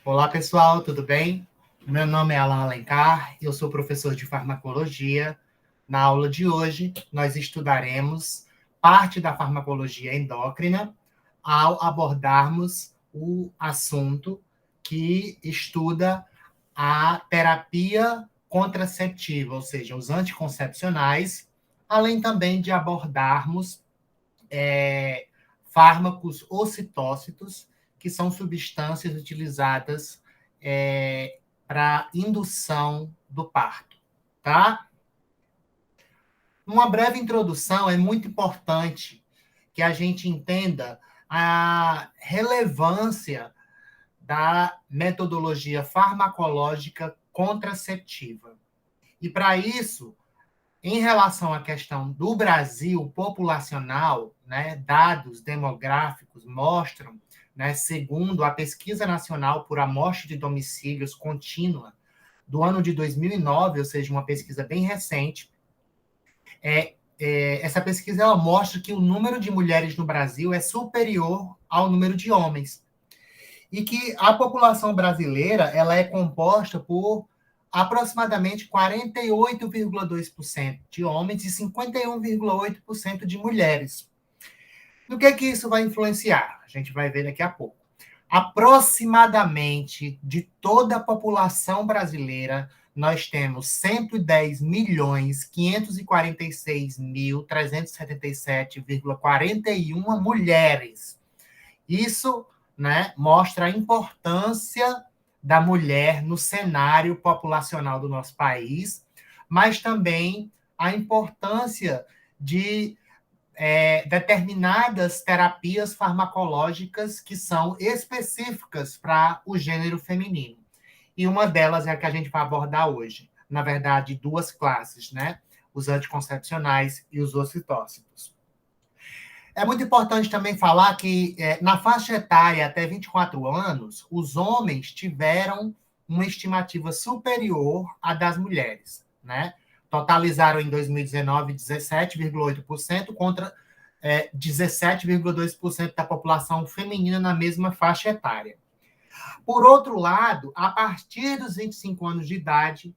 Olá, pessoal, tudo bem? Meu nome é Alan Alencar, eu sou professor de farmacologia. Na aula de hoje, nós estudaremos parte da farmacologia endócrina ao abordarmos o assunto que estuda a terapia contraceptiva, ou seja, os anticoncepcionais, além também de abordarmos fármacos ocitócitos, que são substâncias utilizadas para indução do parto, tá? Uma breve introdução é muito importante que a gente entenda a relevância da metodologia farmacológica contraceptiva. E para isso, em relação à questão do Brasil populacional, né, dados demográficos mostram, né, segundo a Pesquisa Nacional por Amostra de Domicílios Contínua, do ano de 2009, ou seja, uma pesquisa bem recente, essa pesquisa ela mostra que o número de mulheres no Brasil é superior ao número de homens. E que a população brasileira ela é composta por aproximadamente 48,2% de homens e 51,8% de mulheres. No que isso vai influenciar? A gente vai ver daqui a pouco. Aproximadamente de toda a população brasileira, nós temos 110.546.377,41 mulheres. Isso, né, mostra a importância da mulher no cenário populacional do nosso país, mas também a importância de determinadas terapias farmacológicas que são específicas para o gênero feminino. E uma delas é a que a gente vai abordar hoje. Na verdade, duas classes, né? Os anticoncepcionais e os ocitócitos. É muito importante também falar que, na faixa etária até 24 anos, os homens tiveram uma estimativa superior à das mulheres, né? Totalizaram em 2019 17,8% contra 17,2% da população feminina na mesma faixa etária. Por outro lado, a partir dos 25 anos de idade,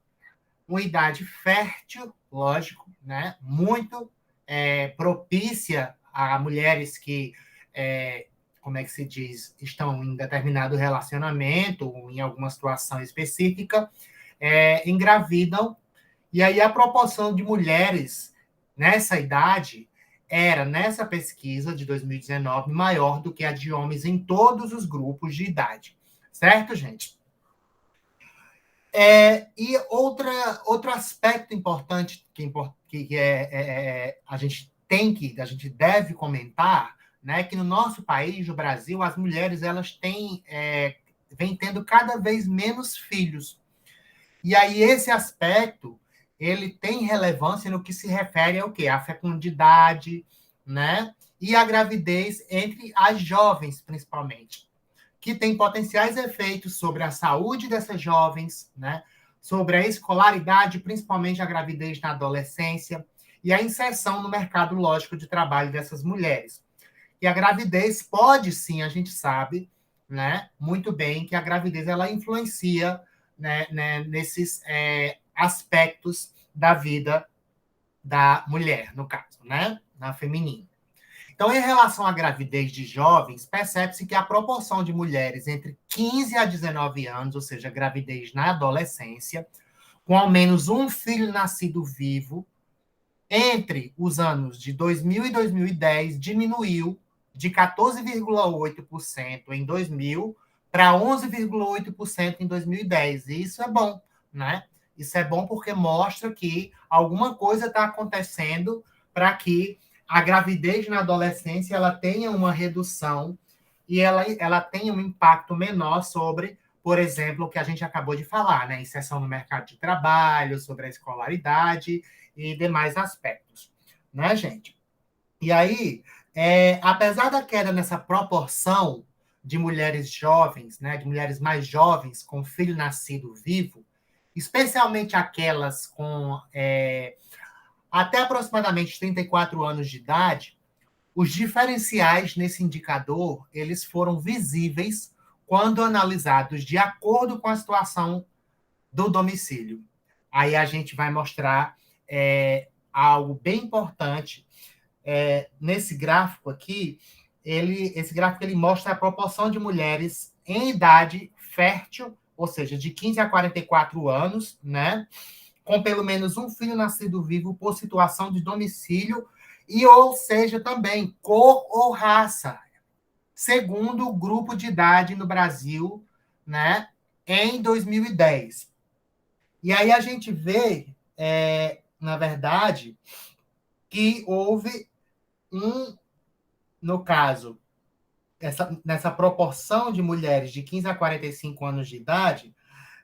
uma idade fértil, lógico, né? Muito propícia a mulheres que, como é que se diz, estão em determinado relacionamento, ou em alguma situação específica, engravidam, e aí a proporção de mulheres nessa idade era, nessa pesquisa de 2019, maior do que a de homens em todos os grupos de idade. Certo, gente? E outro aspecto importante a gente deve comentar, né, que no nosso país, no Brasil, as mulheres elas vêm tendo cada vez menos filhos. E aí esse aspecto ele tem relevância no que se refere ao quê? À fecundidade, né? E à gravidez entre as jovens, principalmente, que tem potenciais efeitos sobre a saúde dessas jovens, né? Sobre a escolaridade, principalmente a gravidez na adolescência, e a inserção no mercado lógico de trabalho dessas mulheres. E a gravidez pode sim, a gente sabe, né, muito bem que a gravidez ela influencia, né, nesses aspectos da vida da mulher, no caso, né, na feminina. Então, em relação à gravidez de jovens, percebe-se que a proporção de mulheres entre 15 a 19 anos, ou seja, gravidez na adolescência, com ao menos um filho nascido vivo, entre os anos de 2000 e 2010, diminuiu de 14,8% em 2000 para 11,8% em 2010. E isso é bom, né? Isso é bom porque mostra que alguma coisa está acontecendo para que a gravidez na adolescência ela tenha uma redução e ela tenha um impacto menor sobre, por exemplo, o que a gente acabou de falar, né? Inserção no mercado de trabalho, sobre a escolaridade e demais aspectos, né, gente? E aí, apesar da queda nessa proporção de mulheres jovens, né, de mulheres mais jovens com filho nascido vivo, especialmente aquelas com até aproximadamente 34 anos de idade, os diferenciais nesse indicador, eles foram visíveis quando analisados de acordo com a situação do domicílio. Aí a gente vai mostrar algo bem importante. Nesse gráfico aqui, esse gráfico ele mostra a proporção de mulheres em idade fértil, ou seja, de 15 a 44 anos, né? Com pelo menos um filho nascido vivo por situação de domicílio, ou seja, também cor ou raça, segundo o grupo de idade no Brasil, né, em 2010. E aí a gente vê, na verdade, que houve no caso, nessa proporção de mulheres de 15 a 45 anos de idade,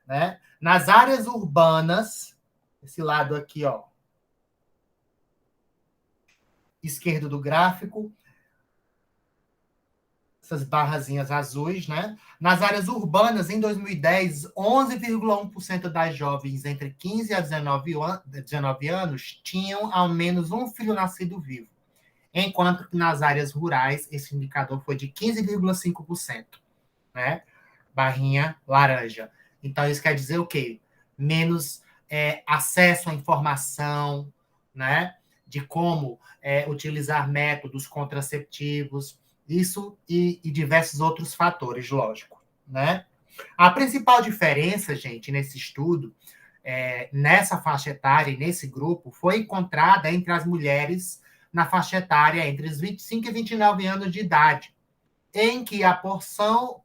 né, nas áreas urbanas, esse lado aqui, ó, esquerdo do gráfico, essas barrazinhas azuis, né? Nas áreas urbanas, em 2010, 11,1% das jovens entre 15 a 19 anos tinham ao menos um filho nascido vivo, enquanto que nas áreas rurais esse indicador foi de 15,5%, né? Barrinha laranja. Então, isso quer dizer o quê? Menos acesso à informação, né? De como utilizar métodos contraceptivos, isso e diversos outros fatores, lógico, né? A principal diferença, gente, nesse estudo, nessa faixa etária e nesse grupo, foi encontrada entre as mulheres na faixa etária entre os 25 e 29 anos de idade, em que a proporção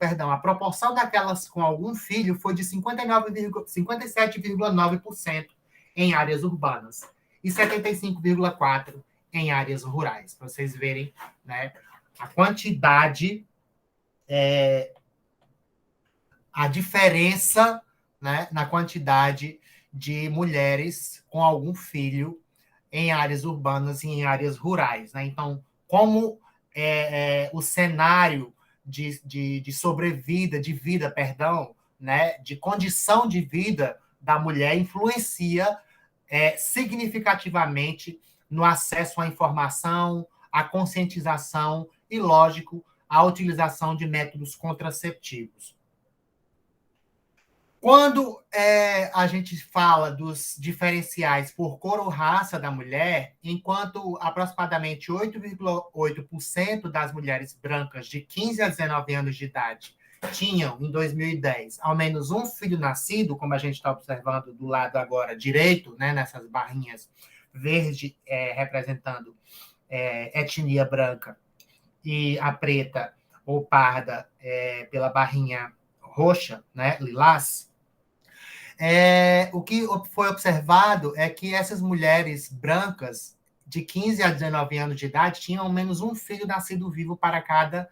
daquelas com algum filho foi de 57,9% em áreas urbanas e 75,4% em áreas rurais, para vocês verem, né, a quantidade, a diferença, né, na quantidade de mulheres com algum filho em áreas urbanas e em áreas rurais, né? Então, como o cenário de sobrevida, de vida, perdão, né, de condição de vida da mulher influencia significativamente no acesso à informação, à conscientização e, lógico, à utilização de métodos contraceptivos. Quando a gente fala dos diferenciais por cor ou raça da mulher, enquanto aproximadamente 8,8% das mulheres brancas de 15 a 19 anos de idade tinham, em 2010, ao menos um filho nascido, como a gente está observando do lado agora direito, né, nessas barrinhas verde representando etnia branca e a preta ou parda pela barrinha roxa, né, lilás. O que foi observado é que essas mulheres brancas de 15 a 19 anos de idade tinham ao menos um filho nascido vivo para cada,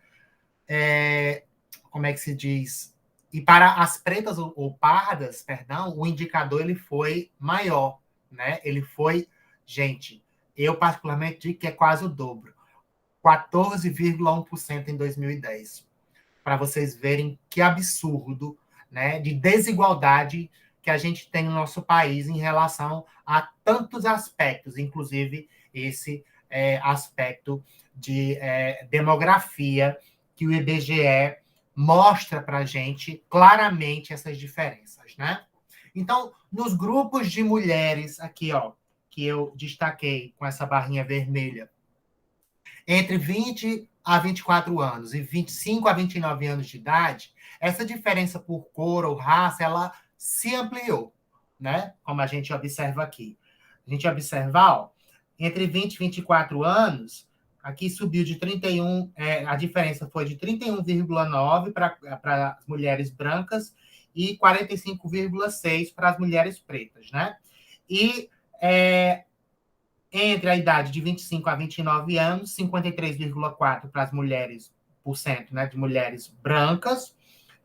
como é que se diz? E para as pretas ou pardas, perdão, o indicador ele foi maior, né? Ele foi, gente, eu particularmente digo que é quase o dobro, 14,1% em 2010. Para vocês verem que absurdo, né, de desigualdade que a gente tem no nosso país em relação a tantos aspectos, inclusive esse aspecto de demografia, que o IBGE mostra para a gente claramente essas diferenças, né? Então, nos grupos de mulheres aqui, ó, que eu destaquei com essa barrinha vermelha, entre 20 a 24 anos e 25 a 29 anos de idade, essa diferença por cor ou raça, ela se ampliou, né? Como a gente observa aqui. A gente observa, ó, entre 20 e 24 anos, aqui subiu de 31, a diferença foi de 31,9 para as mulheres brancas e 45,6 para as mulheres pretas, né? E entre a idade de 25 a 29 anos, 53,4% para as mulheres, né, de mulheres brancas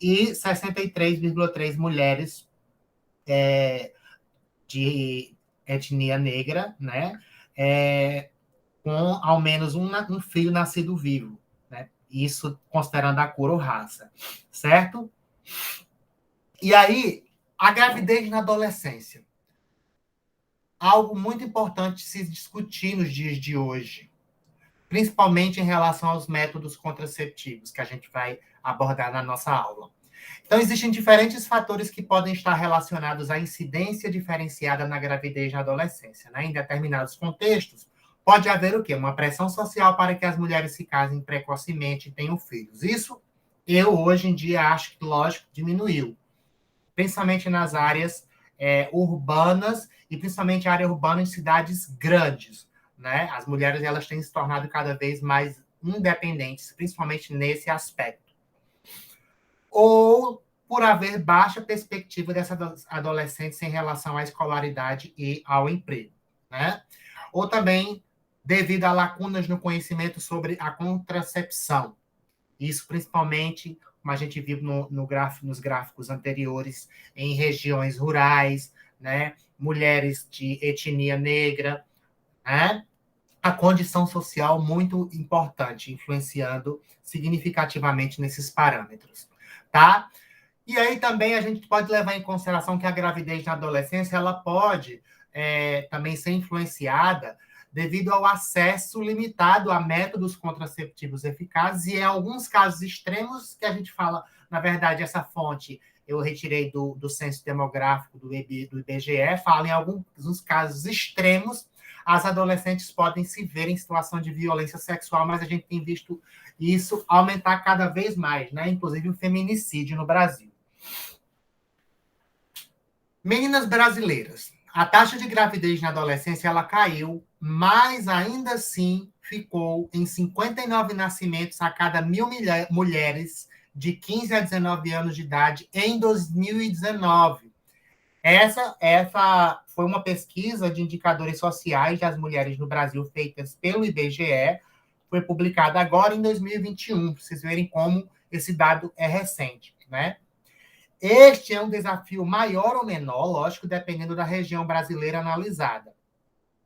e 63,3% mulheres de etnia negra, né, com ao menos um filho nascido vivo, né? Isso considerando a cor ou raça, certo? E aí, a gravidez na adolescência. Algo muito importante se discutir nos dias de hoje, principalmente em relação aos métodos contraceptivos que a gente vai abordar na nossa aula. Então, existem diferentes fatores que podem estar relacionados à incidência diferenciada na gravidez na adolescência, né? Em determinados contextos, pode haver o quê? Uma pressão social para que as mulheres se casem precocemente e tenham filhos. Isso, eu, hoje em dia, acho que, lógico, diminuiu. Principalmente nas áreas urbanas e principalmente a área urbana em cidades grandes, né? As mulheres, elas têm se tornado cada vez mais independentes, principalmente nesse aspecto. Ou por haver baixa perspectiva dessas adolescentes em relação à escolaridade e ao emprego, né? Ou também devido a lacunas no conhecimento sobre a contracepção. Isso principalmente, como a gente viu nos gráficos anteriores, em regiões rurais, né? Mulheres de etnia negra, né? A condição social muito importante, influenciando significativamente nesses parâmetros, tá? E aí também a gente pode levar em consideração que a gravidez na adolescência ela pode também ser influenciada devido ao acesso limitado a métodos contraceptivos eficazes e em alguns casos extremos que a gente fala, na verdade, essa fonte eu retirei do censo demográfico do IBGE, fala em alguns casos extremos, as adolescentes podem se ver em situação de violência sexual, mas a gente tem visto isso aumentar cada vez mais, né? Inclusive o feminicídio no Brasil. Meninas brasileiras, a taxa de gravidez na adolescência ela caiu, mas ainda assim ficou em 59 nascimentos a cada 1.000 mulheres de 15 a 19 anos de idade em 2019. Essa foi uma pesquisa de indicadores sociais das mulheres no Brasil feitas pelo IBGE, foi publicada agora em 2021, para vocês verem como esse dado é recente, né? Este é um desafio maior ou menor, lógico, dependendo da região brasileira analisada.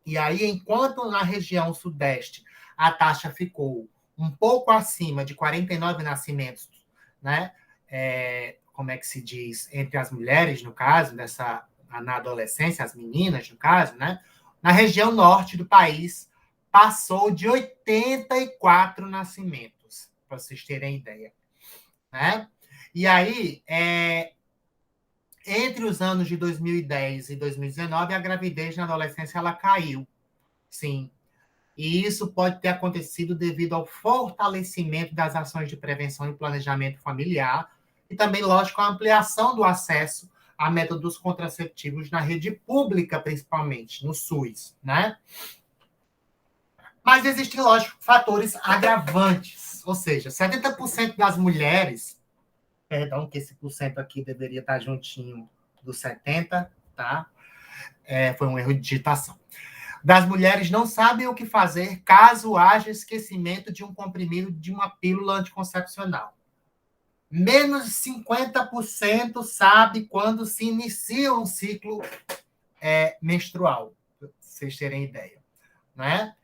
E aí, enquanto na região sudeste a taxa ficou um pouco acima de 49 nascimentos, né? Como é que se diz? Entre as mulheres, no caso, na adolescência, as meninas, no caso, né? Na região norte do país, passou de 84 nascimentos, para vocês terem ideia, né? E aí, entre os anos de 2010 e 2019, a gravidez na adolescência ela caiu, sim. E isso pode ter acontecido devido ao fortalecimento das ações de prevenção e planejamento familiar e também, lógico, a ampliação do acesso a métodos contraceptivos na rede pública, principalmente, no SUS, né? Mas existem, lógico, fatores agravantes, ou seja, 70% das mulheres, perdão, que esse porcento aqui deveria estar juntinho dos 70, tá? Foi um erro de digitação. Das mulheres não sabem o que fazer caso haja esquecimento de um comprimido de uma pílula anticoncepcional. Menos de 50% sabe quando se inicia um ciclo menstrual, para vocês terem ideia, né?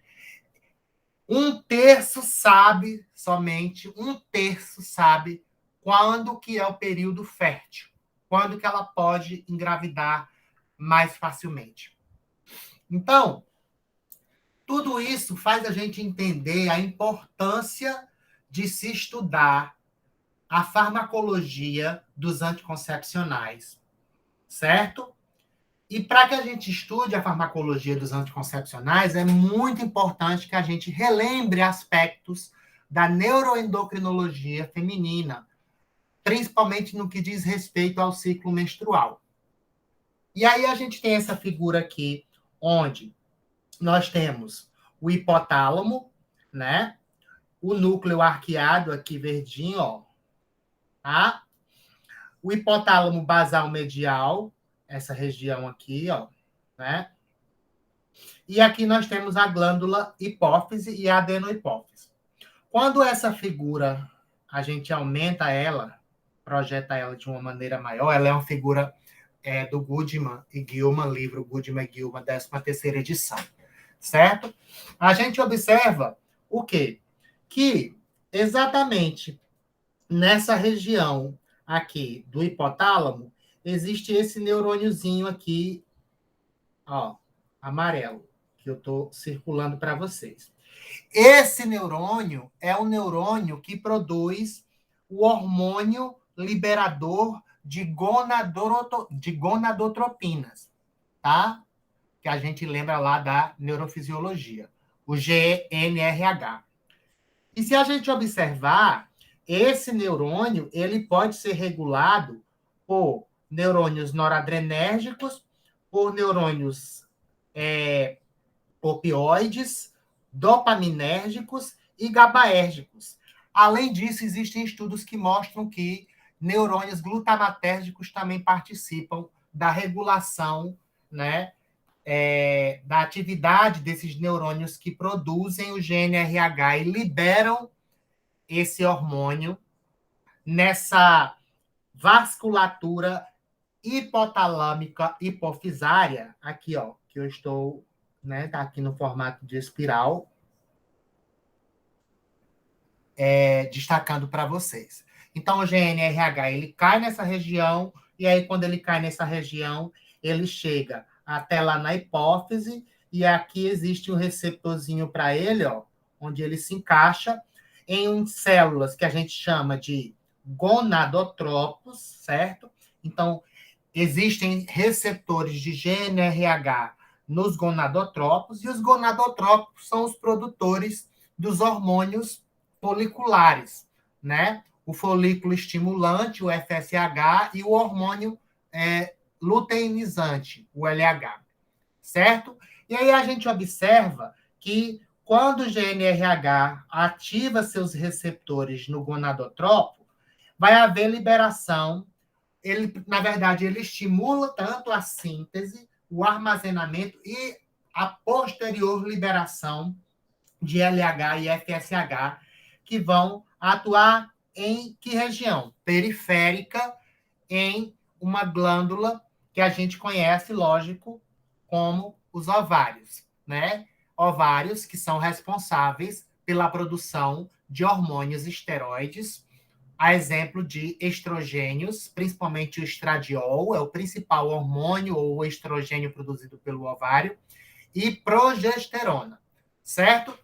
Somente um terço sabe quando que é o período fértil, quando que ela pode engravidar mais facilmente. Então, tudo isso faz a gente entender a importância de se estudar a farmacologia dos anticoncepcionais, certo? E para que a gente estude a farmacologia dos anticoncepcionais, é muito importante que a gente relembre aspectos da neuroendocrinologia feminina, principalmente no que diz respeito ao ciclo menstrual. E aí a gente tem essa figura aqui, onde nós temos o hipotálamo, né? O núcleo arqueado aqui verdinho, ó, tá? O hipotálamo basal medial, essa região aqui, ó, né? E aqui nós temos a glândula hipófise e a adenohipófise. Quando essa figura, a gente aumenta ela, projeta ela de uma maneira maior, ela é uma figura do Goodman e Gilman, livro Goodman e Gilman, 13ª edição, certo? A gente observa o quê? Que exatamente nessa região aqui do hipotálamo, existe esse neurôniozinho aqui, ó, amarelo, que eu estou circulando para vocês. Esse neurônio é o neurônio que produz o hormônio liberador de gonadotropinas, tá? Que a gente lembra lá da neurofisiologia, o GNRH. E se a gente observar, esse neurônio ele pode ser regulado por neurônios noradrenérgicos, por neurônios opioides, dopaminérgicos e GABAérgicos. Além disso, existem estudos que mostram que neurônios glutamatérgicos também participam da regulação, né, da atividade desses neurônios que produzem o GNRH e liberam esse hormônio nessa vasculatura hipotalâmica hipofisária, aqui, ó, que eu estou, né, tá aqui no formato de espiral, destacando para vocês. Então, o GNRH, ele cai nessa região, e aí, quando ele cai nessa região, ele chega até lá na hipófise, e aqui existe um receptorzinho para ele, ó, onde ele se encaixa em células que a gente chama de gonadotropos, certo? Então, existem receptores de GNRH nos gonadotropos, e os gonadotropos são os produtores dos hormônios foliculares, né? O folículo estimulante, o FSH, e o hormônio luteinizante, o LH, certo? E aí a gente observa que quando o GNRH ativa seus receptores no gonadotropo, vai haver liberação. Ele, na verdade, ele estimula tanto a síntese, o armazenamento e a posterior liberação de LH e FSH, que vão atuar em que região? Periférica, em uma glândula que a gente conhece, lógico, como os ovários, né? Ovários que são responsáveis pela produção de hormônios esteroides, a exemplo de estrogênios, principalmente o estradiol, é o principal hormônio ou estrogênio produzido pelo ovário, e progesterona, certo?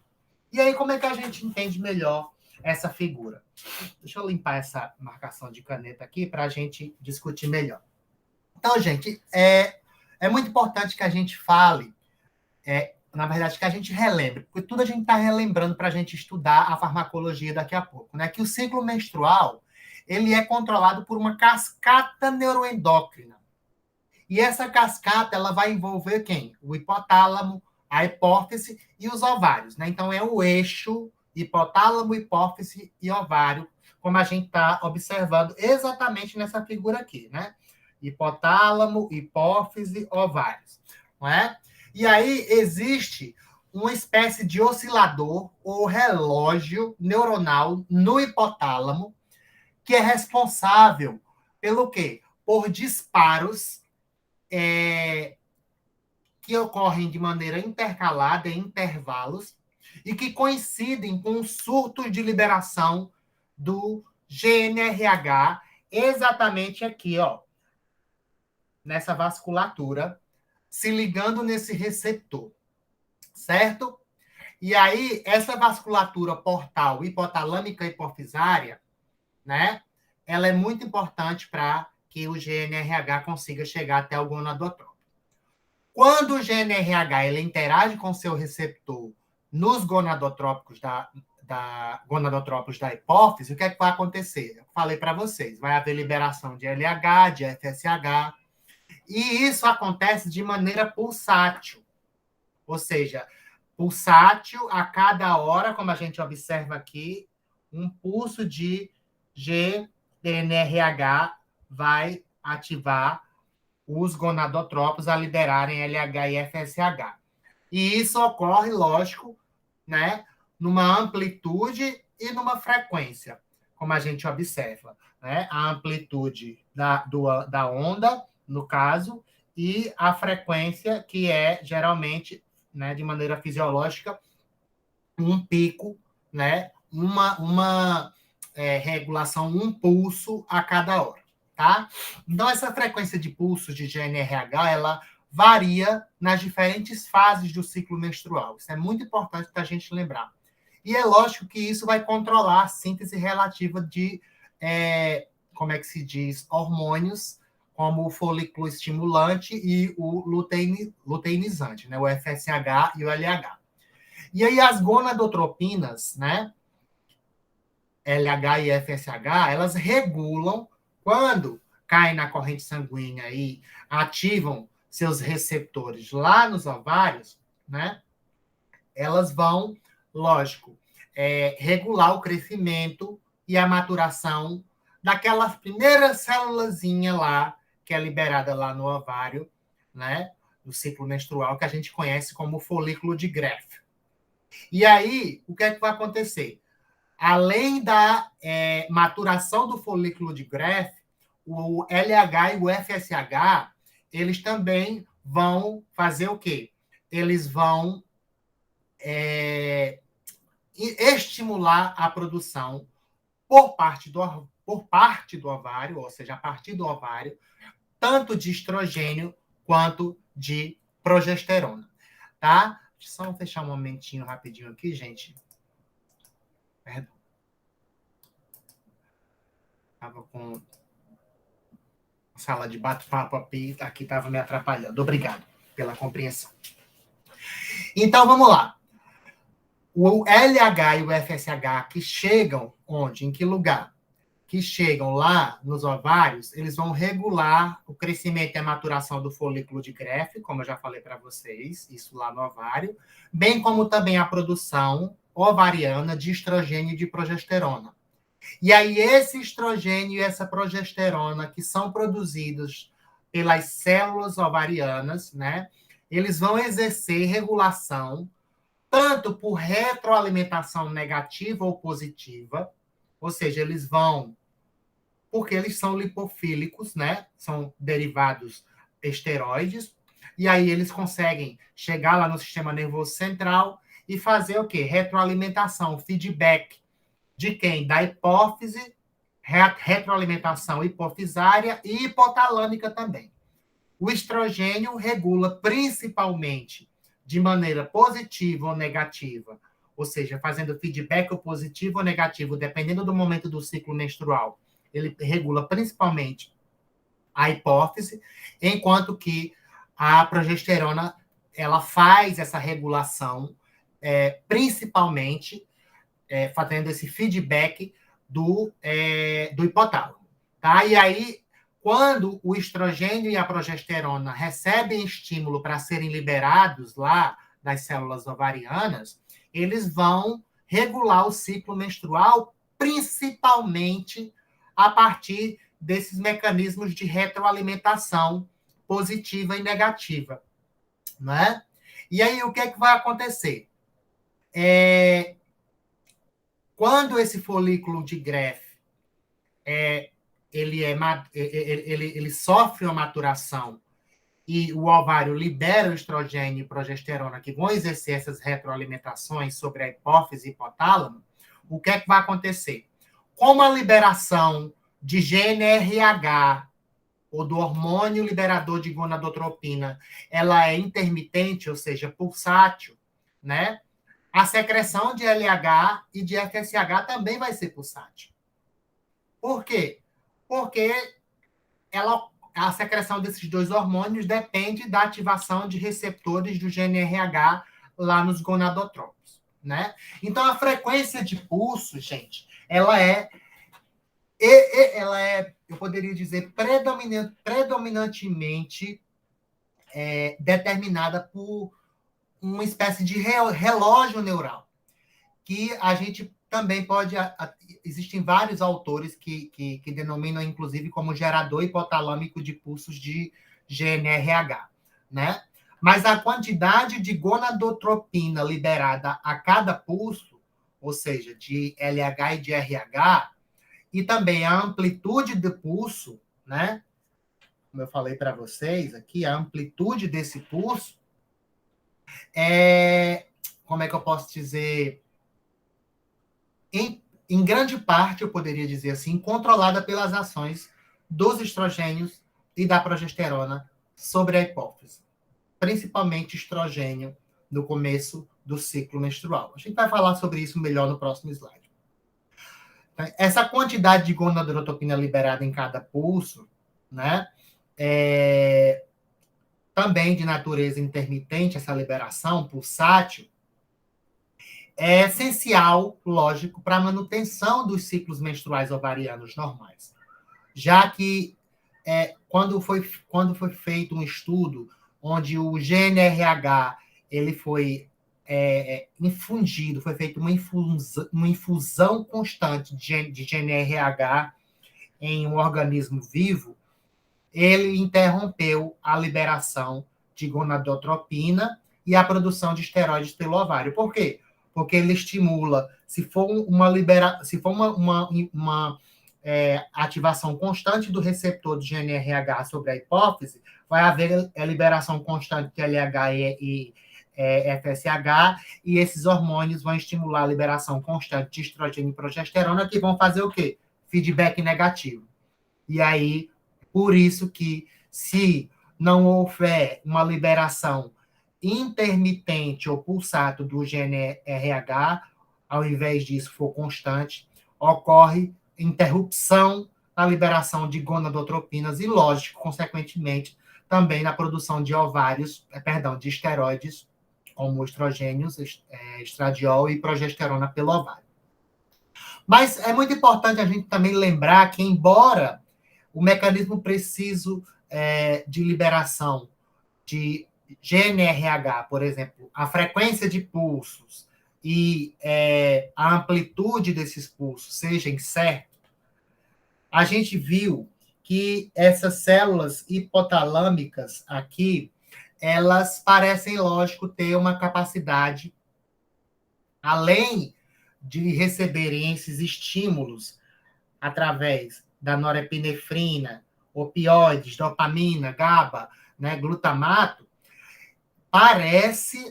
E aí, como é que a gente entende melhor essa figura? Deixa eu limpar essa marcação de caneta aqui para a gente discutir melhor. Então, gente, é muito importante que a gente fale, na verdade, que a gente relembre, porque tudo a gente está relembrando para a gente estudar a farmacologia daqui a pouco, né? Que o ciclo menstrual ele é controlado por uma cascata neuroendócrina. E essa cascata ela vai envolver quem? O hipotálamo, a hipófise e os ovários, né? Então é o eixo hipotálamo, hipófise e ovário, como a gente está observando exatamente nessa figura aqui, né? Hipotálamo, hipófise, ovários, não é? E aí existe uma espécie de oscilador ou relógio neuronal no hipotálamo que é responsável pelo quê? Por disparos que ocorrem de maneira intercalada, em intervalos, e que coincidem com surtos de liberação do GNRH, exatamente aqui, ó, nessa vasculatura, se ligando nesse receptor, certo? E aí, essa vasculatura portal hipotalâmica hipofisária, né, ela é muito importante para que o GNRH consiga chegar até o gonadotrópico. Quando o GNRH ele interage com seu receptor nos gonadotrópicos gonadotrópicos da hipófise, o que é que vai acontecer? Eu falei para vocês, vai haver liberação de LH, de FSH, e isso acontece de maneira pulsátil, ou seja, pulsátil a cada hora, como a gente observa aqui, um pulso de GNRH vai ativar os gonadotropos a liberarem LH e FSH. E isso ocorre, lógico, né, numa amplitude e numa frequência, como a gente observa, né? A amplitude da onda, no caso, e a frequência, que é geralmente, né, de maneira fisiológica, um pico, né, uma regulação, um pulso a cada hora, tá? Então, essa frequência de pulsos de GNRH, ela varia nas diferentes fases do ciclo menstrual. Isso é muito importante para a gente lembrar. E é lógico que isso vai controlar a síntese relativa de como é que se diz, hormônios, como o folículo estimulante e o luteinizante, né? O FSH e o LH. E aí as gonadotropinas, né? LH e FSH, elas regulam quando caem na corrente sanguínea e ativam seus receptores lá nos ovários, né? Elas vão, lógico, regular o crescimento e a maturação daquela primeira célulazinha lá, que é liberada lá no ovário, né? No ciclo menstrual, que a gente conhece como folículo de Greff. E aí, o que é que vai acontecer? Além da maturação do folículo de Greff, o LH e o FSH, eles também vão fazer o quê? Eles vão estimular a produção por parte do ovário, ou seja, a partir do ovário, tanto de estrogênio quanto de progesterona, tá? Deixa eu só fechar um momentinho rapidinho aqui, gente. Perdão. Estava com a sala de bate-papo aqui, estava me atrapalhando. Obrigado pela compreensão. Então, vamos lá. O LH e o FSH que chegam onde? Em que lugar? Que chegam lá nos ovários, eles vão regular o crescimento e a maturação do folículo de Greff, como eu já falei para vocês, isso lá no ovário, bem como também a produção ovariana de estrogênio e de progesterona. E aí, esse estrogênio e essa progesterona que são produzidos pelas células ovarianas, né? Eles vão exercer regulação tanto por retroalimentação negativa ou positiva, ou seja, eles vão, porque eles são lipofílicos, né? São derivados esteroides, e aí eles conseguem chegar lá no sistema nervoso central e fazer o quê? Retroalimentação, feedback de quem? Da hipófise, retroalimentação hipofisária e hipotalâmica também. O estrogênio regula principalmente de maneira positiva ou negativa, ou seja, fazendo feedback ou positivo ou negativo, dependendo do momento do ciclo menstrual. Ele regula principalmente a hipófise, enquanto que a progesterona ela faz essa regulação principalmente fazendo esse feedback do hipotálamo. Tá? E aí, quando o estrogênio e a progesterona recebem estímulo para serem liberados lá das células ovarianas, eles vão regular o ciclo menstrual, principalmente a partir desses mecanismos de retroalimentação positiva e negativa. Né? E aí, o que é que vai acontecer? Quando esse folículo de Greff ele sofre uma maturação e o ovário libera o estrogênio e progesterona que vão exercer essas retroalimentações sobre a hipófise e hipotálamo, o que é que vai acontecer? Como a liberação de GNRH ou do hormônio liberador de gonadotropina, ela é intermitente, ou seja, pulsátil, né? A secreção de LH e de FSH também vai ser pulsátil. Por quê? Porque a secreção desses dois hormônios depende da ativação de receptores do GNRH lá nos gonadotrópicos, né? Então, a frequência de pulso, gente, ela é, eu poderia dizer, predominantemente determinada por uma espécie de relógio neural, que a gente também pode... Existem vários autores que denominam, inclusive, como gerador hipotalâmico de pulsos de GNRH, né? Mas a quantidade de gonadotropina liberada a cada pulso, ou seja, de LH e de RH, e também a amplitude do pulso, né? Como eu falei para vocês aqui, a amplitude desse pulso como é que eu posso dizer? Em grande parte, eu poderia dizer assim, controlada pelas ações dos estrogênios e da progesterona sobre a hipófise. Principalmente estrogênio no começo do ciclo menstrual. A gente vai falar sobre isso melhor no próximo slide. Essa quantidade de gonadotropina liberada em cada pulso, né, também de natureza intermitente, essa liberação pulsátil, é essencial, lógico, para a manutenção dos ciclos menstruais ovarianos normais. Já que quando foi feito um estudo onde o GNRH ele foi infundido, foi feita uma infusão constante de GNRH em um organismo vivo, ele interrompeu a liberação de gonadotropina e a produção de esteroides pelo ovário. Por quê? Porque ele estimula, se for uma ativação constante do receptor de GNRH sobre a hipófise, vai haver a liberação constante de LH e FSH, e esses hormônios vão estimular a liberação constante de estrogênio e progesterona, que vão fazer o quê? Feedback negativo. E aí, por isso que, se não houver uma liberação intermitente ou pulsátil do GNRH, ao invés disso for constante, ocorre interrupção na liberação de gonadotropinas e, lógico, consequentemente, também na produção de de esteroides, como estrogênios, estradiol e progesterona pelo ovário. Mas é muito importante a gente também lembrar que, embora o mecanismo preciso de liberação de GNRH, por exemplo, a frequência de pulsos e a amplitude desses pulsos seja incerto, a gente viu que essas células hipotalâmicas aqui, elas parecem, lógico, ter uma capacidade, além de receberem esses estímulos através da norepinefrina, opioides, dopamina, GABA, né, glutamato, parece,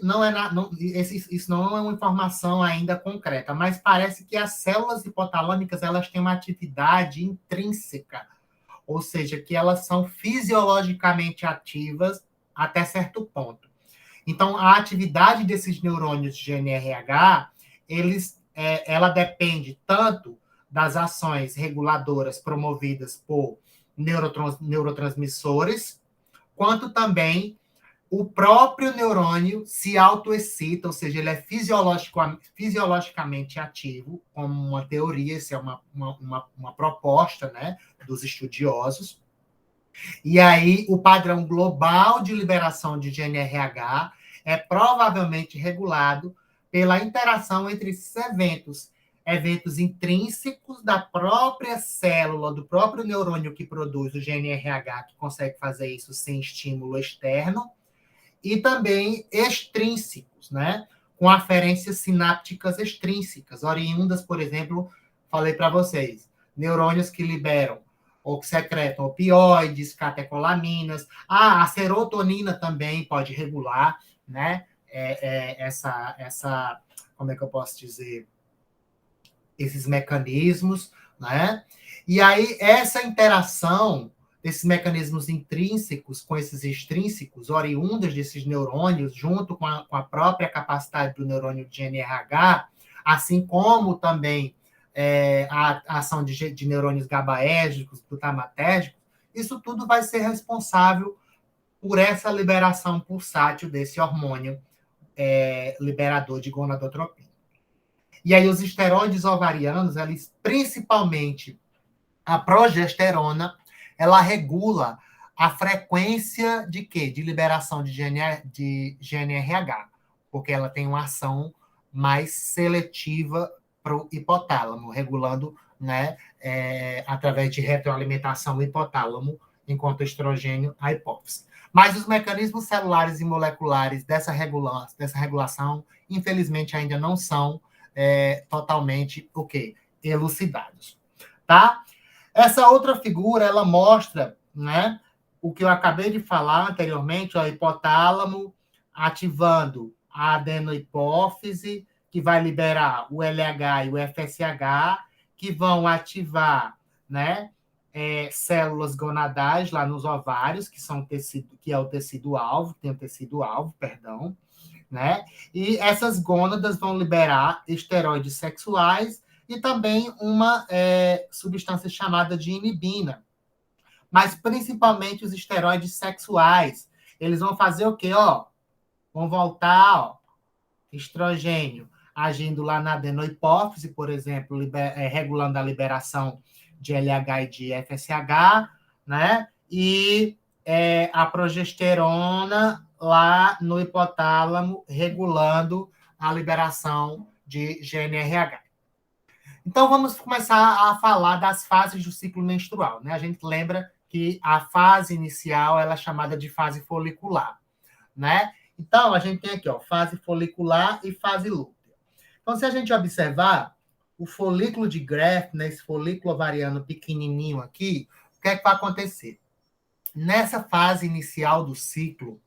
isso não é uma informação ainda concreta, mas parece que as células hipotalâmicas elas têm uma atividade intrínseca, ou seja, que elas são fisiologicamente ativas até certo ponto. Então, a atividade desses neurônios de GNRH, ela depende tanto das ações reguladoras promovidas por neurotransmissores, quanto também o próprio neurônio se autoexcita, ou seja, ele é fisiologicamente ativo, como uma teoria, isso é uma proposta, né, dos estudiosos. E aí, o padrão global de liberação de GNRH é provavelmente regulado pela interação entre esses eventos intrínsecos da própria célula, do próprio neurônio que produz o GNRH, que consegue fazer isso sem estímulo externo, e também extrínsecos, né? Com aferências sinápticas extrínsecas, oriundas, por exemplo, falei para vocês, neurônios que liberam ou que secretam opioides, catecolaminas. A serotonina também pode regular, né? Como é que eu posso dizer? Esses mecanismos, né? E aí, essa interação desses mecanismos intrínsecos com esses extrínsecos, oriundas desses neurônios, junto com a própria capacidade do neurônio de GNRH, assim como também a ação de neurônios GABAérgicos, glutamatérgicos, isso tudo vai ser responsável por essa liberação pulsátil desse hormônio liberador de gonadotropina. E aí os esteroides ovarianos, eles, principalmente a progesterona, ela regula a frequência de quê? De liberação de GNRH, porque ela tem uma ação mais seletiva para o hipotálamo, regulando, né, através de retroalimentação hipotálamo, enquanto estrogênio a hipófise. Mas os mecanismos celulares e moleculares dessa regulação, infelizmente, ainda não são totalmente elucidados. Tá? Essa outra figura, ela mostra, né, o que eu acabei de falar anteriormente, o hipotálamo ativando a adenohipófise, que vai liberar o LH e o FSH, que vão ativar, né, células gonadais lá nos ovários, que é o tecido-alvo, tem o tecido-alvo, perdão, né? E essas gônadas vão liberar esteroides sexuais e também uma substância chamada de inibina. Mas principalmente os esteroides sexuais. Eles vão fazer o quê? Vão voltar, estrogênio agindo lá na adenohipófise, por exemplo, regulando a liberação de LH e de FSH, né? E a progesterona lá no hipotálamo, regulando a liberação de GNRH. Então, vamos começar a falar das fases do ciclo menstrual, né? A gente lembra que a fase inicial ela é chamada de fase folicular, né? Então, a gente tem aqui, fase folicular e fase lútea. Então, se a gente observar o folículo de Graafi, né, esse folículo ovariano pequenininho aqui, o que é que vai acontecer? Nessa fase inicial do ciclo,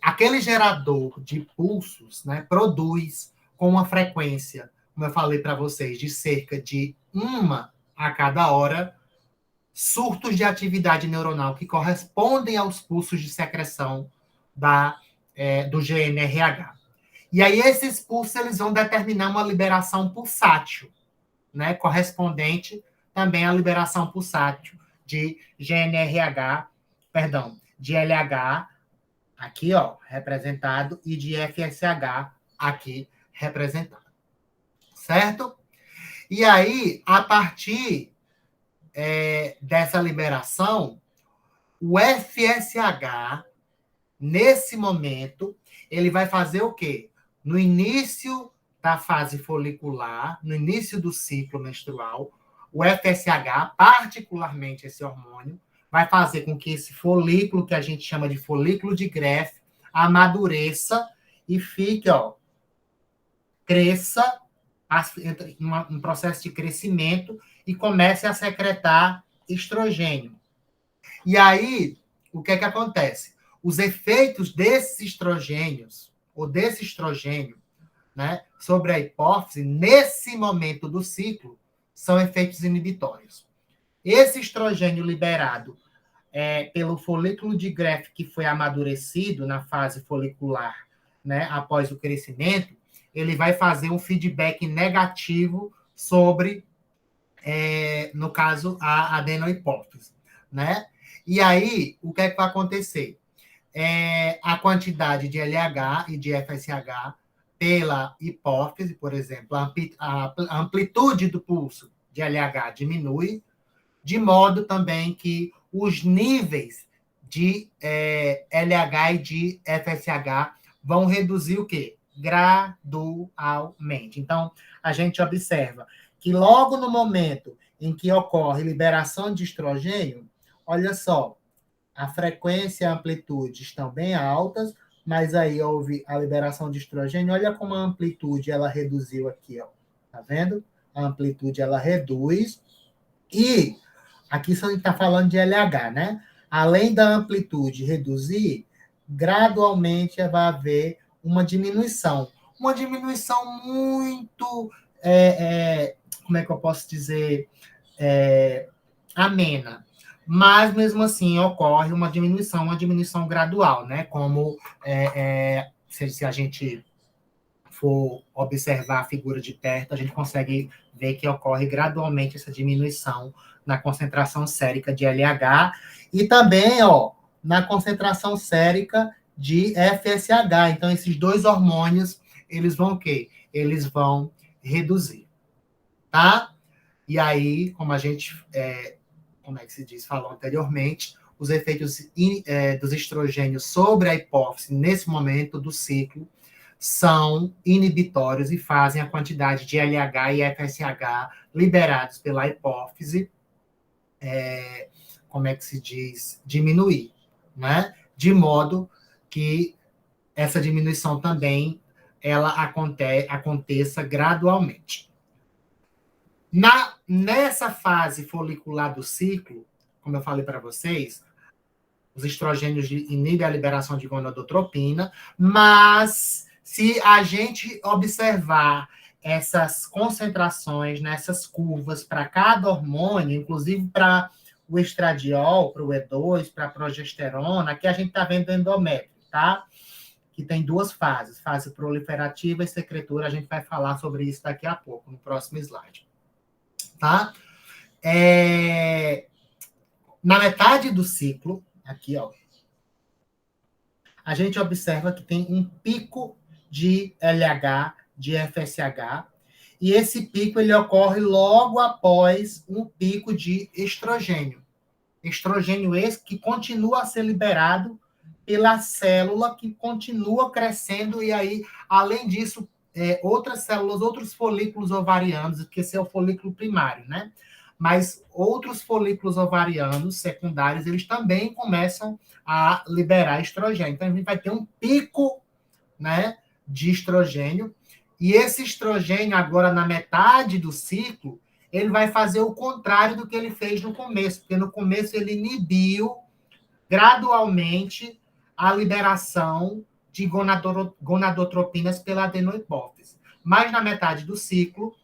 aquele gerador de pulsos, né, produz com uma frequência, como eu falei para vocês, de cerca de 1 a cada hora, surtos de atividade neuronal que correspondem aos pulsos de secreção do GNRH. E aí esses pulsos eles vão determinar uma liberação pulsátil, né, correspondente também à liberação pulsátil de GNRH, perdão, de LH aqui, representado, e de FSH aqui representado. Certo? E aí, a partir dessa liberação, o FSH, nesse momento, ele vai fazer o quê? No início da fase folicular, no início do ciclo menstrual, o FSH, particularmente esse hormônio, vai fazer com que esse folículo, que a gente chama de folículo de Graafi, amadureça e fique, cresça, um processo de crescimento e comece a secretar estrogênio. E aí, o que é que acontece? Os efeitos desses estrogênios, ou desse estrogênio, né, sobre a hipófise, nesse momento do ciclo, são efeitos inibitórios. Esse estrogênio liberado pelo folículo de Graafi, que foi amadurecido na fase folicular, né, após o crescimento, ele vai fazer um feedback negativo sobre, no caso, a adenohipófise, né? E aí, o que é que vai acontecer? A quantidade de LH e de FSH pela hipófise, por exemplo, a amplitude do pulso de LH diminui, de modo também que os níveis de LH e de FSH vão reduzir o quê? Gradualmente. Então, a gente observa que logo no momento em que ocorre liberação de estrogênio, olha só, a frequência e a amplitude estão bem altas, mas aí houve a liberação de estrogênio. Olha como a amplitude ela reduziu aqui, tá vendo? A amplitude ela reduz e aqui só a gente está falando de LH, né? Além da amplitude reduzir, gradualmente vai haver uma diminuição. Uma diminuição muito, como é que eu posso dizer, amena. Mas, mesmo assim, ocorre uma diminuição gradual, né? Como se a gente for observar a figura de perto, a gente consegue ver que ocorre gradualmente essa diminuição na concentração sérica de LH e também, na concentração sérica de FSH. Então, esses dois hormônios, eles vão o quê? Eles vão reduzir, tá? E aí, como a gente, como é que se diz, falou anteriormente, os efeitos dos estrogênios sobre a hipófise nesse momento do ciclo são inibitórios e fazem a quantidade de LH e FSH liberados pela hipófise, como é que se diz, diminuir, né? De modo que essa diminuição também ela aconteça gradualmente. Nessa fase folicular do ciclo, como eu falei para vocês, os estrogênios inibem a liberação de gonadotropina, mas se a gente observar essas concentrações nessas curvas para cada hormônio, inclusive para o estradiol, para o E2, para a progesterona, aqui a gente está vendo endométrio, tá? Que tem duas fases, fase proliferativa e secretora, a gente vai falar sobre isso daqui a pouco, no próximo slide. tá? Na metade do ciclo, aqui, ó, a gente observa que tem um pico de LH, de FSH, e esse pico ele ocorre logo após um pico de estrogênio. Estrogênio esse que continua a ser liberado pela célula que continua crescendo, e aí, além disso, outras células, outros folículos ovarianos, que esse é o folículo primário, né? Mas outros folículos ovarianos secundários, eles também começam a liberar estrogênio. Então, a gente vai ter um pico, né, de estrogênio, e esse estrogênio, agora na metade do ciclo, ele vai fazer o contrário do que ele fez no começo, porque no começo ele inibiu gradualmente a liberação de gonadotropinas pela adenohipófise. Mas na metade do ciclo,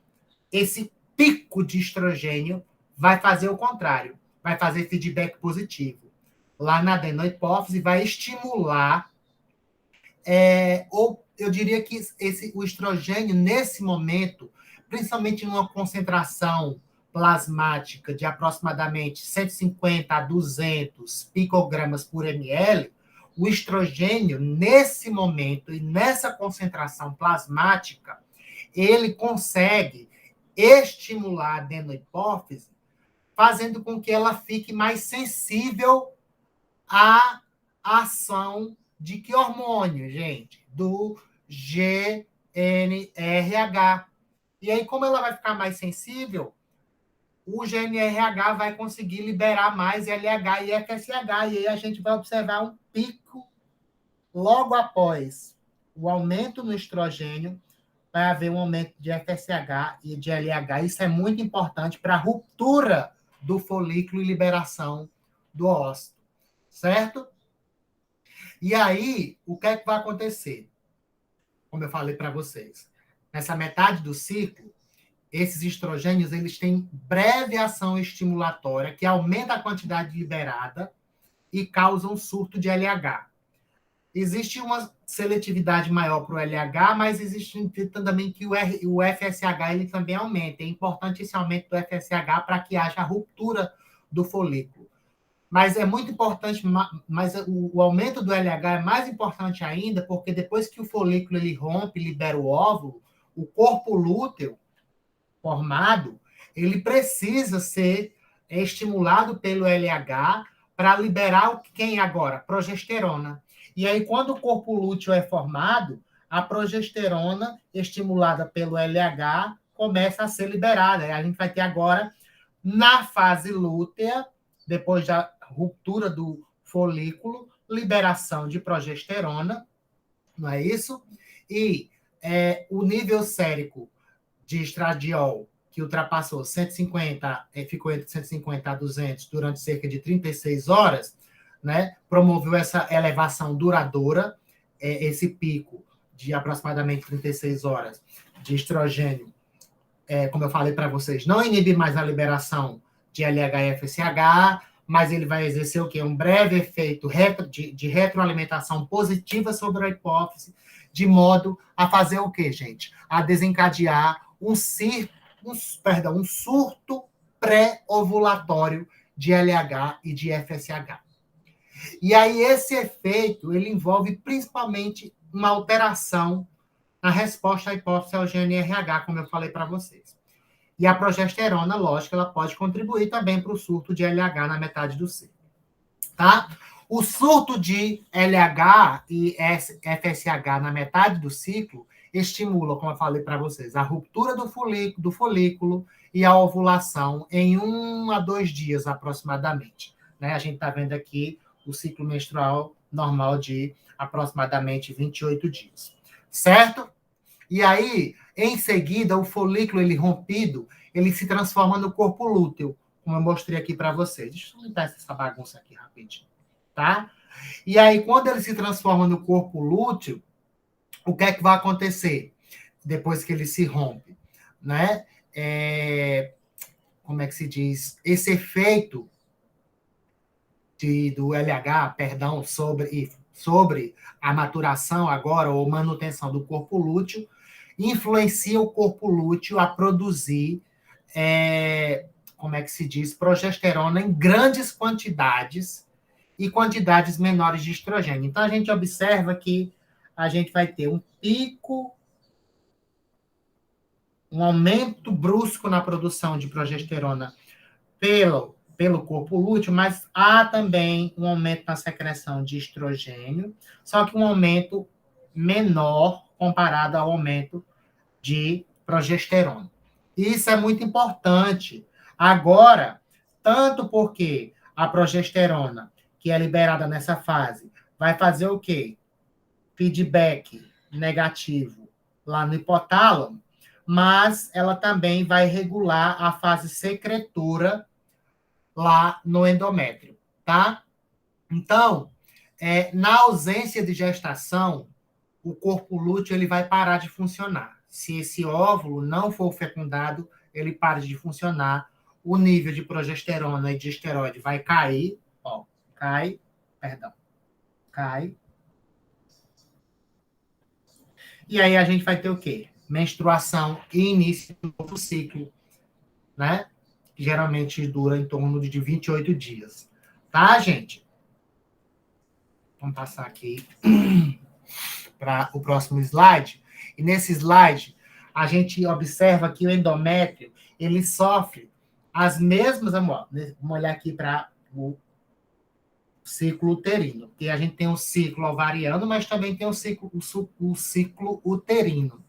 esse pico de estrogênio vai fazer o contrário, vai fazer feedback positivo. Lá na adenohipófise vai estimular, ou eu diria que o estrogênio, nesse momento, principalmente numa concentração plasmática de aproximadamente 150 a 200 picogramas por ml, o estrogênio, nesse momento e nessa concentração plasmática, ele consegue estimular a adenohipófise, fazendo com que ela fique mais sensível à ação de que hormônio, gente? Do GNRH. E aí, como ela vai ficar mais sensível, o GNRH vai conseguir liberar mais LH e FSH, e aí a gente vai observar um pico logo após o aumento no estrogênio, vai haver um aumento de FSH e de LH. Isso é muito importante para a ruptura do folículo e liberação do ócito, certo? E aí, o que é que vai acontecer? Como eu falei para vocês, nessa metade do ciclo, esses estrogênios, eles têm breve ação estimulatória, que aumenta a quantidade liberada e causa um surto de LH. Existe uma seletividade maior para o LH, mas existe também que o FSH ele também aumenta. É importante esse aumento do FSH para que haja a ruptura do folículo. Mas é muito importante, mas o aumento do LH é mais importante ainda, porque depois que o folículo ele rompe, libera o óvulo, o corpo lúteo formado, ele precisa ser estimulado pelo LH para liberar quem agora? Progesterona. E aí, quando o corpo lúteo é formado, a progesterona, estimulada pelo LH, começa a ser liberada. A gente vai ter agora, na fase lútea, depois da ruptura do folículo, liberação de progesterona, não é isso? E o nível sérico de estradiol, que ultrapassou 150, ficou entre 150 a 200 durante cerca de 36 horas, né, promoveu essa elevação duradoura, esse pico de aproximadamente 36 horas de estrogênio, como eu falei para vocês, não inibe mais a liberação de LH e FSH, mas ele vai exercer o quê? Um breve efeito de retroalimentação positiva sobre a hipófise, de modo a fazer o quê, gente? A desencadear um surto pré-ovulatório de LH e de FSH. E aí esse efeito, ele envolve principalmente uma alteração na resposta à hipófise ao GNRH, como eu falei para vocês. E a progesterona, lógico, ela pode contribuir também para o surto de LH na metade do ciclo. Tá? O surto de LH e FSH na metade do ciclo estimula, como eu falei para vocês, a ruptura do folículo e a ovulação em 1 a 2 dias, aproximadamente. Né? A gente está vendo aqui o ciclo menstrual normal de aproximadamente 28 dias. Certo? E aí, em seguida, o folículo ele rompido, ele se transforma no corpo lúteo, como eu mostrei aqui para vocês. Deixa eu limpar essa bagunça aqui rapidinho, tá? E aí, quando ele se transforma no corpo lúteo, o que é que vai acontecer depois que ele se rompe, né? Como é que se diz? Esse efeito do LH, perdão, sobre a maturação agora, ou manutenção do corpo lúteo, influencia o corpo lúteo a produzir como é que se diz, progesterona em grandes quantidades e quantidades menores de estrogênio. Então, a gente observa que a gente vai ter um pico, um aumento brusco na produção de progesterona pelo corpo lúteo, mas há também um aumento na secreção de estrogênio, só que um aumento menor comparado ao aumento de progesterona. Isso é muito importante. Agora, tanto porque a progesterona, que é liberada nessa fase, vai fazer o quê? Feedback negativo lá no hipotálamo, mas ela também vai regular a fase secretora lá no endométrio, tá? Então, na ausência de gestação, o corpo lúteo ele vai parar de funcionar. Se esse óvulo não for fecundado, ele para de funcionar, o nível de progesterona e de esteroide vai cair, ó, cai, e aí a gente vai ter o quê? Menstruação e início do novo ciclo, né? Que geralmente dura em torno de 28 dias. Tá, gente? Vamos passar aqui para o próximo slide. E nesse slide, a gente observa que o endométrio, ele sofre as mesmas... Vamos olhar aqui para o ciclo uterino, porque a gente tem um ciclo ovariano, mas também tem o ciclo uterino.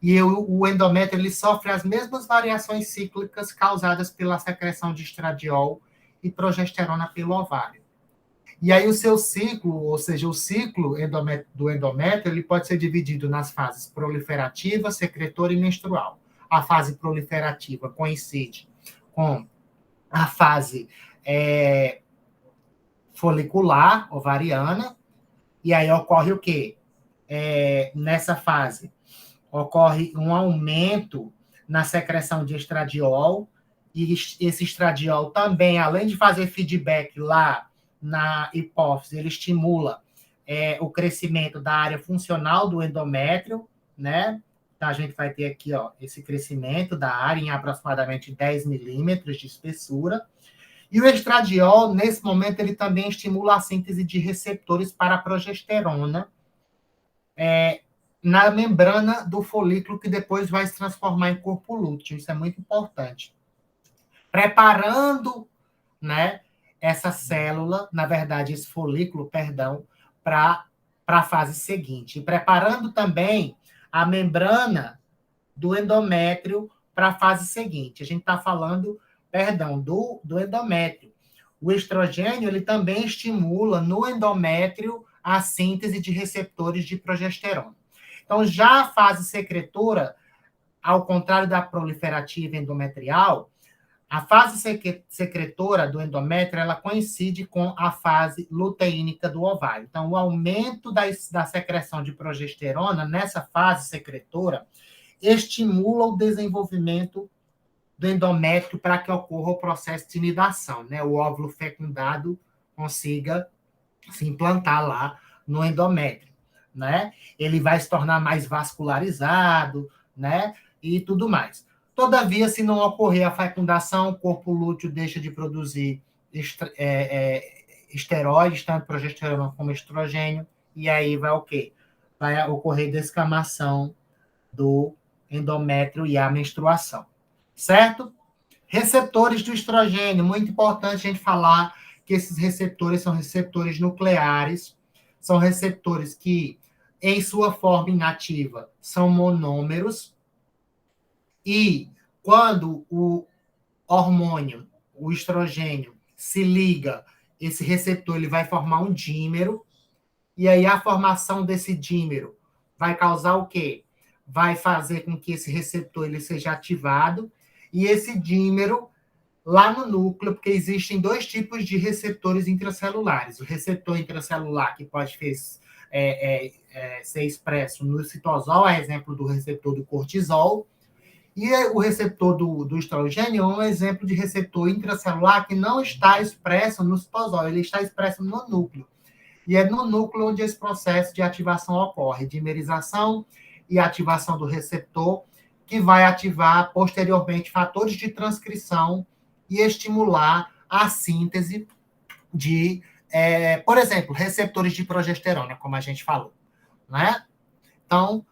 E o endométrio ele sofre as mesmas variações cíclicas causadas pela secreção de estradiol e progesterona pelo ovário. E aí o seu ciclo, ou seja, o ciclo do endométrio, ele pode ser dividido nas fases proliferativa, secretora e menstrual. A fase proliferativa coincide com a fase folicular, ovariana, e aí ocorre o quê? Nessa fase, ocorre um aumento na secreção de estradiol, e esse estradiol também, além de fazer feedback lá na hipófise, ele estimula o crescimento da área funcional do endométrio, né? Então, a gente vai ter aqui, ó, esse crescimento da área em aproximadamente 10 milímetros de espessura. E o estradiol, nesse momento, ele também estimula a síntese de receptores para a progesterona na membrana do folículo, que depois vai se transformar em corpo lúteo. Isso é muito importante. Preparando, né, essa célula, na verdade, esse folículo, perdão, para a fase seguinte. E preparando também a membrana do endométrio para a fase seguinte. A gente está falando, perdão, do endométrio. O estrogênio, ele também estimula no endométrio a síntese de receptores de progesterona. Então, já a fase secretora, ao contrário da proliferativa endometrial, a fase secretora do endométrio, ela coincide com a fase luteínica do ovário. Então, o aumento da secreção de progesterona nessa fase secretora estimula o desenvolvimento do endométrio para que ocorra o processo de nidação, né? O óvulo fecundado consiga se implantar lá no endométrio, né? Ele vai se tornar mais vascularizado, né? E tudo mais. Todavia, se não ocorrer a fecundação, o corpo lúteo deixa de produzir esteroides, tanto progesterona como estrogênio, e aí vai o quê? Vai ocorrer descamação do endométrio e a menstruação, certo? Receptores do estrogênio, muito importante a gente falar que esses receptores são receptores nucleares, são receptores que, em sua forma inativa, são monômeros, e quando o hormônio, o estrogênio, se liga, esse receptor ele vai formar um dímero, e aí a formação desse dímero vai causar o quê? Vai fazer com que esse receptor ele seja ativado, e esse dímero, lá no núcleo, porque existem dois tipos de receptores intracelulares. O receptor intracelular, que pode ser expresso no citosol, a exemplo do receptor do cortisol, e o receptor do estrogênio é um exemplo de receptor intracelular que não está expresso no citosol, ele está expresso no núcleo. E é no núcleo onde esse processo de ativação ocorre, dimerização e ativação do receptor que vai ativar posteriormente fatores de transcrição e estimular a síntese de, por exemplo, receptores de progesterona, como a gente falou, né? Então,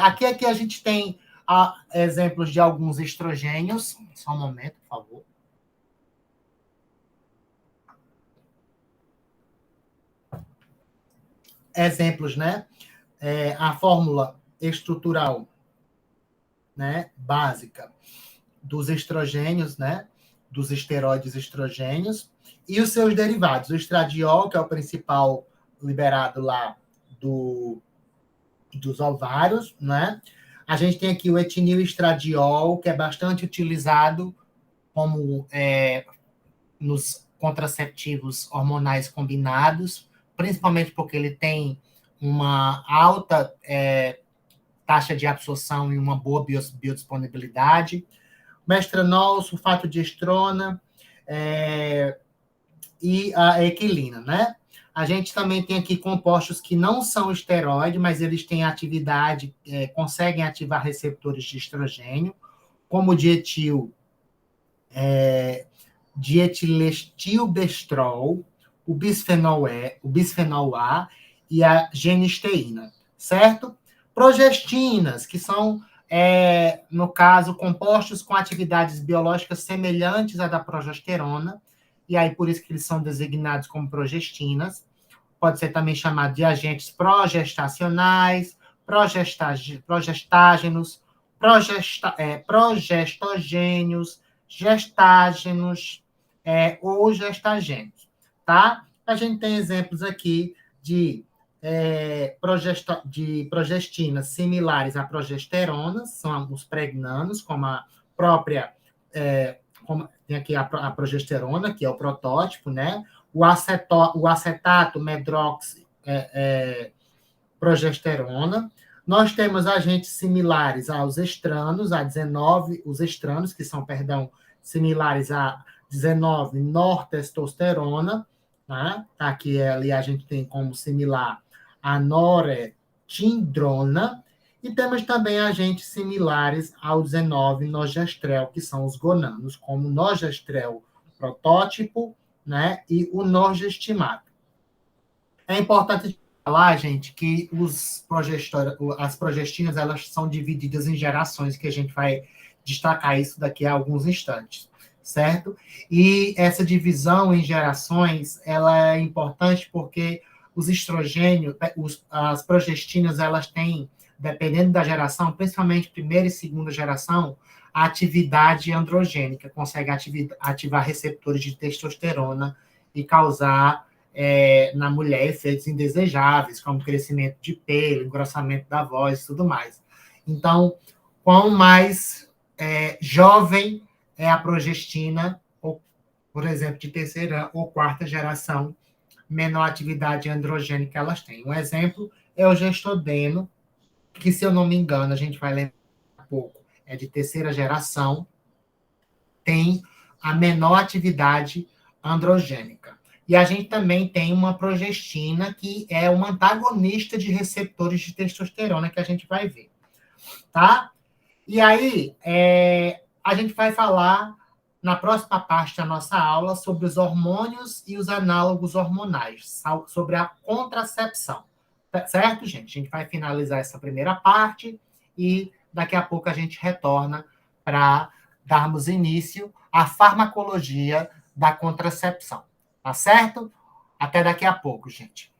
aqui a gente tem exemplos de alguns estrogênios. Só um momento, por favor. Exemplos, né? A fórmula estrutural, né, básica dos estrogênios, né? Dos esteroides estrogênios e os seus derivados. O estradiol, que é o principal liberado lá dos ovários, né? A gente tem aqui o etinil-estradiol, que é bastante utilizado como nos contraceptivos hormonais combinados, principalmente porque ele tem uma alta taxa de absorção e uma boa biodisponibilidade. Mestranol, sulfato de estrona e a equilina, né? A gente também tem aqui compostos que não são esteroide, mas eles têm atividade, conseguem ativar receptores de estrogênio, como o dietilestilbestrol, o bisfenol A e a genisteína, certo? Progestinas, que são, no caso, compostos com atividades biológicas semelhantes à da progesterona, e aí por isso que eles são designados como progestinas. Pode ser também chamado de agentes progestacionais, progestágenos, progestogênios, gestágenos ou gestagênios, tá? A gente tem exemplos aqui de progestinas similares à progesterona, são os pregnanos, como a própria, tem aqui a progesterona, que é o protótipo, né? O acetato medroxi progesterona. Nós temos agentes similares aos estranos, a 19, os estranos, que são, similares a 19 nortestosterona, tá? Aqui ali a gente tem como similar a noretindrona, e temos também agentes similares ao 19 nogestrel, que são os gonanos, como nogestrel protótipo, né, e o norgestimado. É importante falar, gente, que as progestinas elas são divididas em gerações, que a gente vai destacar isso daqui a alguns instantes, certo? E essa divisão em gerações ela é importante porque os estrogênios, as progestinas, elas têm, dependendo da geração, principalmente primeira e segunda geração, a atividade androgênica, consegue ativar receptores de testosterona e causar na mulher efeitos indesejáveis, como crescimento de pelo, engrossamento da voz e tudo mais. Então, quanto mais jovem é a progestina, ou, por exemplo, de terceira ou quarta geração, menor atividade androgênica elas têm. Um exemplo é o gestodeno, que, se eu não me engano, a gente vai lembrar um pouco, é de terceira geração, tem a menor atividade androgênica. E a gente também tem uma progestina, que é uma antagonista de receptores de testosterona, que a gente vai ver. Tá? E aí, a gente vai falar, na próxima parte da nossa aula, sobre os hormônios e os análogos hormonais, sobre a contracepção. Certo, gente? A gente vai finalizar essa primeira parte e daqui a pouco a gente retorna para darmos início à farmacologia da contracepção. Tá certo? Até daqui a pouco, gente.